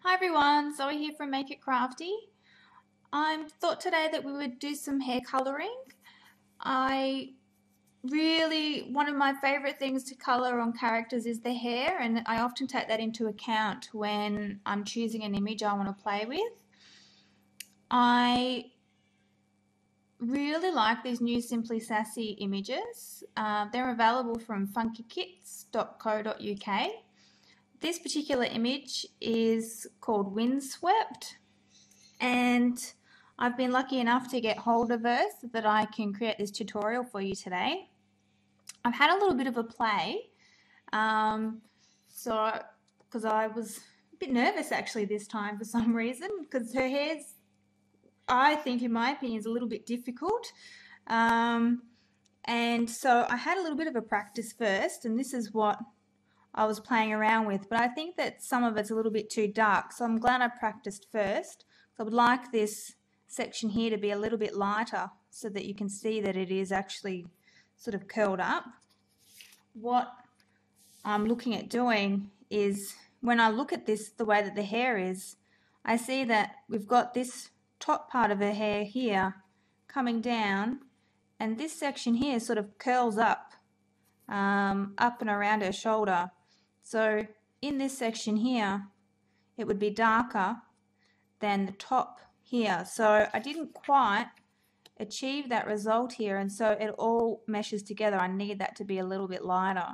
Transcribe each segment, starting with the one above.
Hi everyone, Zoe here from Make It Crafty. I thought today that we would do some hair colouring. One of my favourite things to colour on characters is the hair, and I often take that into account when I'm choosing an image I want to play with. I really like these new Simply Sassy images. They're available from funkykits.co.uk. This particular image is called Windswept, and I've been lucky enough to get hold of her so that I can create this tutorial for you today. I've had a little bit of a play, because I was a bit nervous actually this time for some reason, because her hair's, I think in my opinion, is a little bit difficult. And so I had a little bit of a practice first, and this is what I was playing around with, but I think that some of it's a little bit too dark, so I'm glad I practiced first. So I would like this section here to be a little bit lighter so that you can see that it is actually sort of curled up. What I'm looking at doing is, when I look at this, the way that the hair is, I see that we've got this top part of her hair here coming down, and this section here sort of curls up, up and around her shoulder. So in this section here, it would be darker than the top here. So I didn't quite achieve that result here, and so it all meshes together. I need that to be a little bit lighter.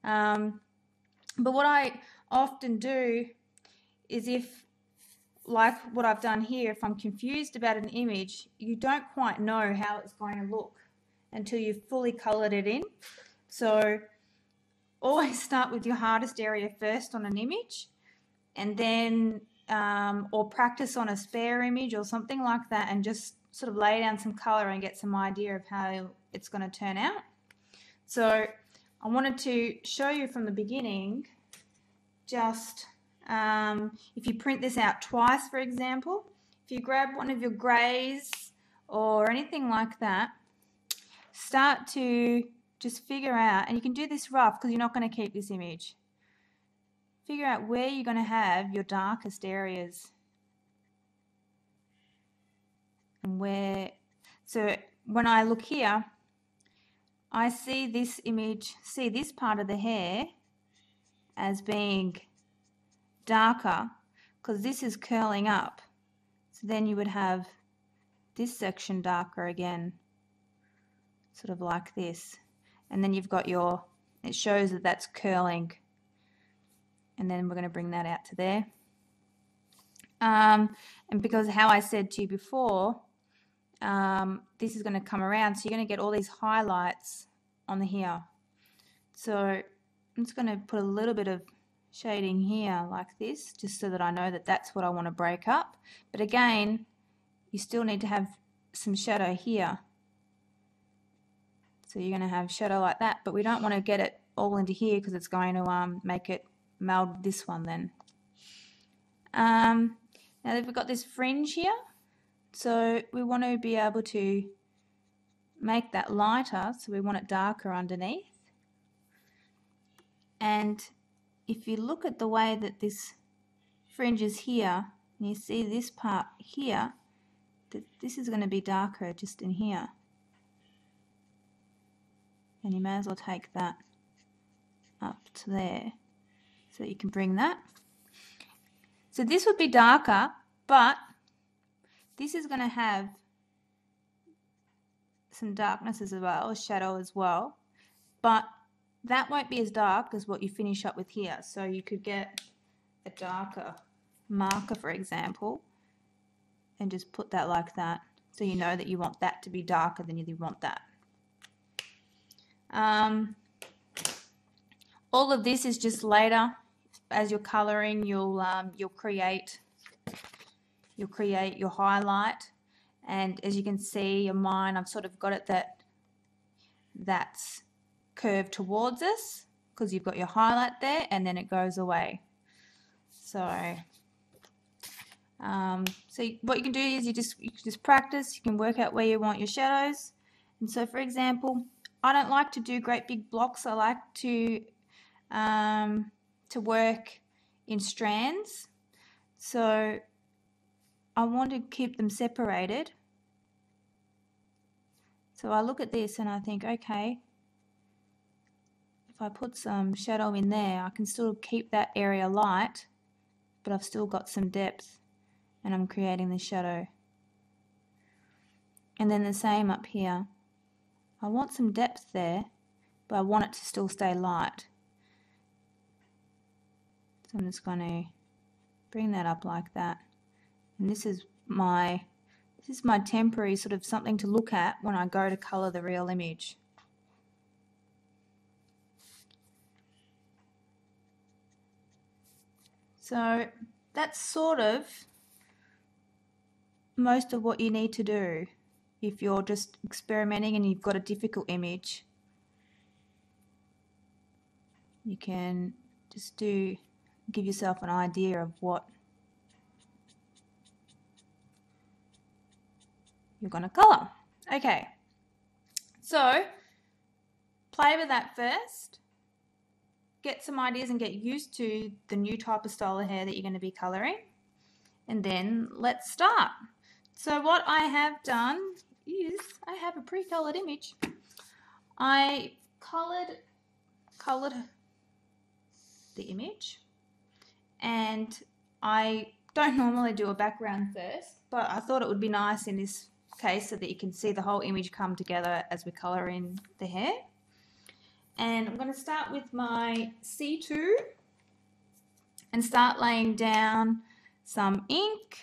But what I often do is, if, like what I've done here, if I'm confused about an image, you don't quite know how it's going to look until you've fully coloured it in. So always start with your hardest area first on an image, and then or practice on a spare image or something like that, and just sort of lay down some colour and get some idea of how it's going to turn out. So I wanted to show you from the beginning, just if you print this out twice, for example, if you grab one of your greys or anything like that, start to just figure out, and you can do this rough because you're not going to keep this image. Figure out where you're going to have your darkest areas, and where. So when I look here, I see this image, see this part of the hair as being darker because this is curling up. So then you would have this section darker again, sort of like this. And then you've got your, it shows that that's curling, and then we're going to bring that out to there. And because how I said to you before, this is going to come around, so you're going to get all these highlights on the here. So I'm just going to put a little bit of shading here like this, just so that I know that that's what I want to break up. But again, you still need to have some shadow here. So you're going to have shadow like that, but we don't want to get it all into here because it's going to make it meld with this one then. Now that we've got this fringe here, so we want to be able to make that lighter, so we want it darker underneath. And if you look at the way that this fringe is here, and you see this part here, that this is going to be darker just in here. And you may as well take that up to there so that you can bring that. So this would be darker, but this is going to have some darkness as well, shadow as well, but that won't be as dark as what you finish up with here. So you could get a darker marker, for example, and just put that like that, so you know that you want that to be darker than you want that. All of this is just later, as you're colouring, you'll create your highlight, and as you can see in mine, I've sort of got it that's curved towards us because you've got your highlight there, and then it goes away. So what you can do is you just practice. You can work out where you want your shadows. And so, for example, I don't like to do great big blocks. I like to work in strands. So I want to keep them separated. So I look at this and I think, okay, if I put some shadow in there, I can still keep that area light, but I've still got some depth and I'm creating the shadow. And then the same up here. I want some depth there, but I want it to still stay light. So I'm just going to bring that up like that. And this is my temporary sort of something to look at when I go to color the real image. So that's sort of most of what you need to do if you're just experimenting and you've got a difficult image. You can just give yourself an idea of what you're going to color. Okay, so play with that first. Get some ideas and get used to the new type of style of hair that you're going to be coloring. And then let's start. So what I have done is I have a pre-colored image. I colored the image, and I don't normally do a background first, but I thought it would be nice in this case so that you can see the whole image come together as we color in the hair. And I'm going to start with my C2 and start laying down some ink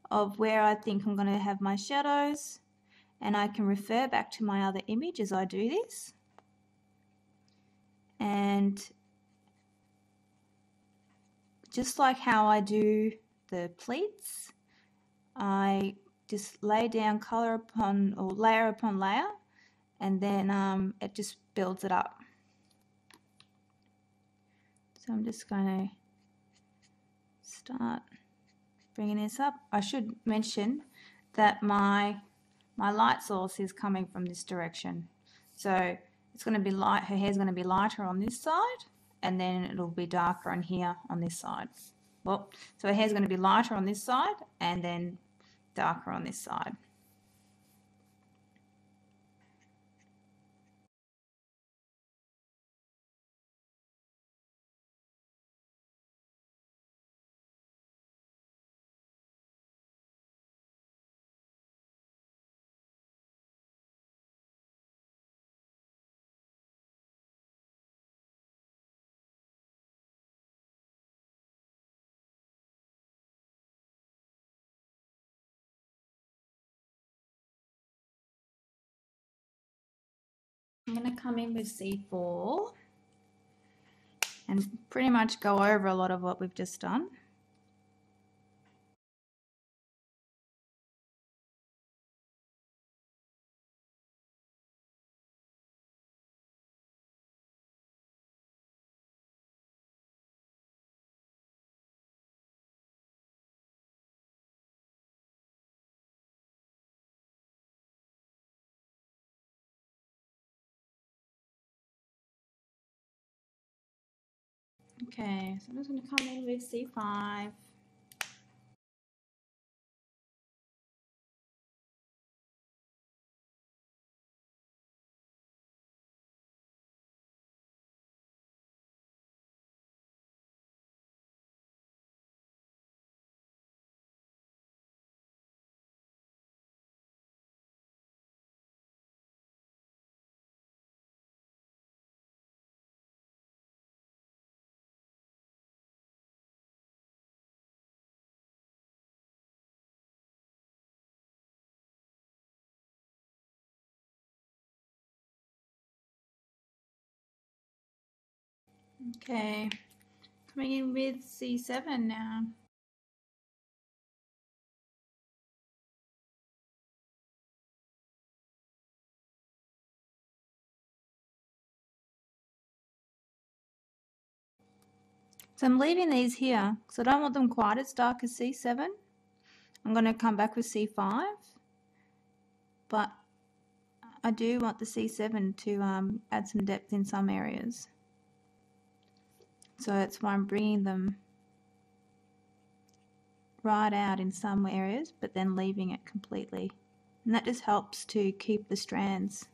of where I think I'm going to have my shadows, and I can refer back to my other image as I do this. And just like how I do the pleats, I just lay down color upon, or layer upon layer, and then it just builds it up. So I'm just going to start bringing this up. I should mention that my light source is coming from this direction. So it's going to be light, her hair's going to be lighter on this side, and then it'll be darker on here on this side. Well, so her hair's going to be lighter on this side and then darker on this side. I'm going to come in with C4 and pretty much go over a lot of what we've just done. Okay, so I'm just going to come in with C5. Okay, coming in with C7 now. So I'm leaving these here because I don't want them quite as dark as C7. I'm going to come back with C5, but I do want the C7 to add some depth in some areas. So that's why I'm bringing them right out in some areas, but then leaving it completely. And that just helps to keep the strands.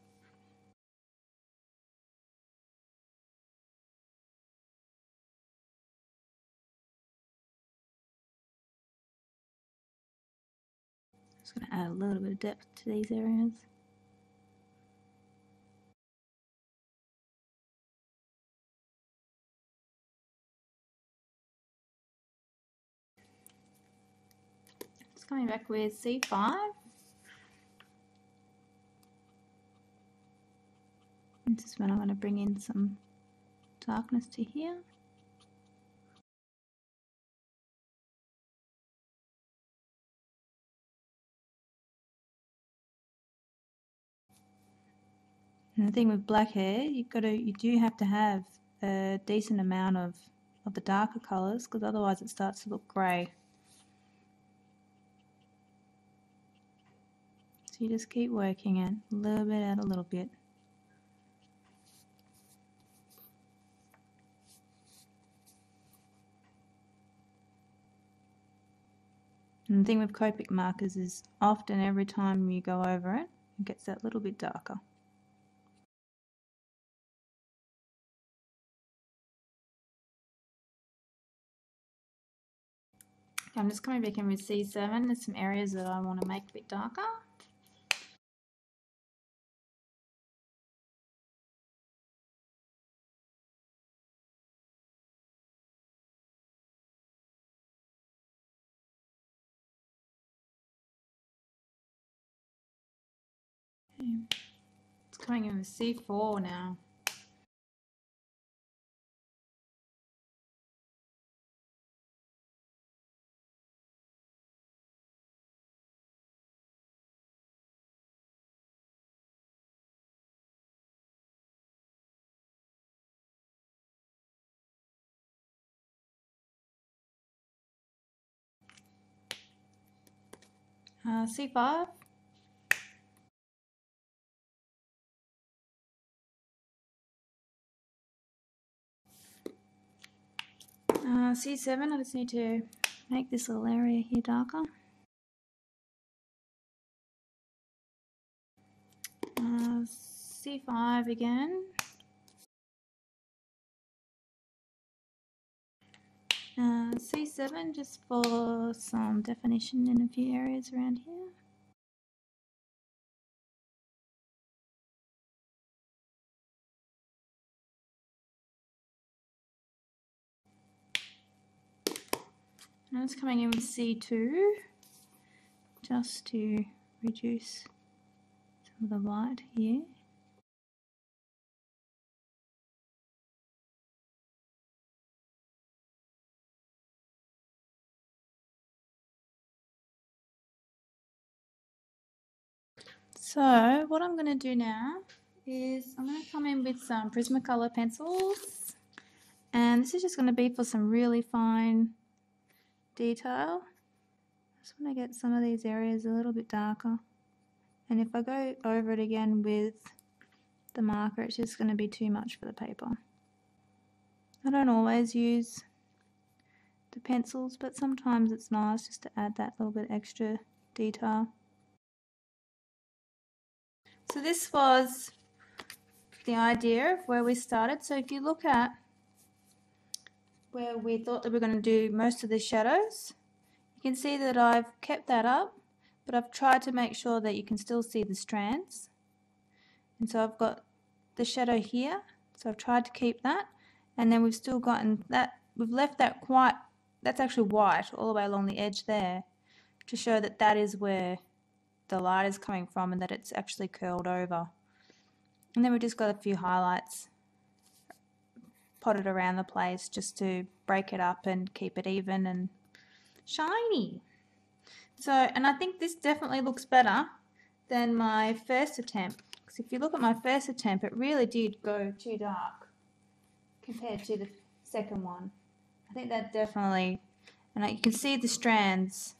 Just going to add a little bit of depth to these areas. Just coming back with C5. This is when I'm going to bring in some darkness to here. And the thing with black hair, you do have to have a decent amount of the darker colours, because otherwise it starts to look grey. So you just keep working it, a little bit out a little bit. And the thing with Copic markers is often every time you go over it, it gets that little bit darker. I'm just coming back in with C7. There's some areas that I want to make a bit darker. Okay. It's coming in with C4 now. C5. C7, I just need to make this little area here darker. C5 again. C7 just for some definition in a few areas around here. And it's coming in with C2 just to reduce some of the white here. So what I'm going to do now is I'm going to come in with some Prismacolor pencils, and this is just going to be for some really fine detail. I just want to get some of these areas a little bit darker, and if I go over it again with the marker, it's just going to be too much for the paper. I don't always use the pencils, but sometimes it's nice just to add that little bit extra detail. So this was the idea of where we started. So if you look at where we thought that we were going to do most of the shadows, you can see that I've kept that up, but I've tried to make sure that you can still see the strands. And so I've got the shadow here, so I've tried to keep that, and then we've still gotten that, we've left that quite, that's actually white all the way along the edge there, to show that that is where the light is coming from and that it's actually curled over. And then we've just got a few highlights potted around the place just to break it up and keep it even and shiny. So, and I think this definitely looks better than my first attempt, because if you look at my first attempt, it really did go too dark compared to the second one. I think that definitely, and you can see the strands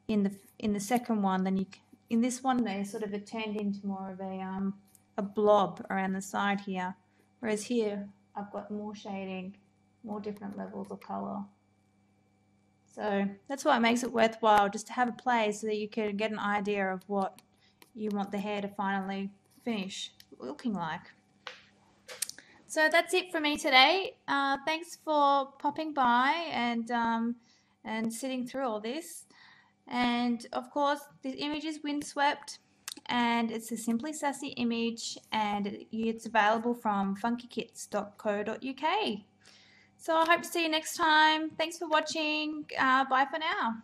in the second one. Then in this one they sort of turned into more of a blob around the side here, whereas here I've got more shading, more different levels of colour. So that's why it makes it worthwhile, just to have a play so that you can get an idea of what you want the hair to finally finish looking like. So that's it for me today. Thanks for popping by and sitting through all this. And of course, this image is Windswept, and it's a Simply Sassy image, and it's available from funkykits.co.uk. So I hope to see you next time. Thanks for watching. Bye for now.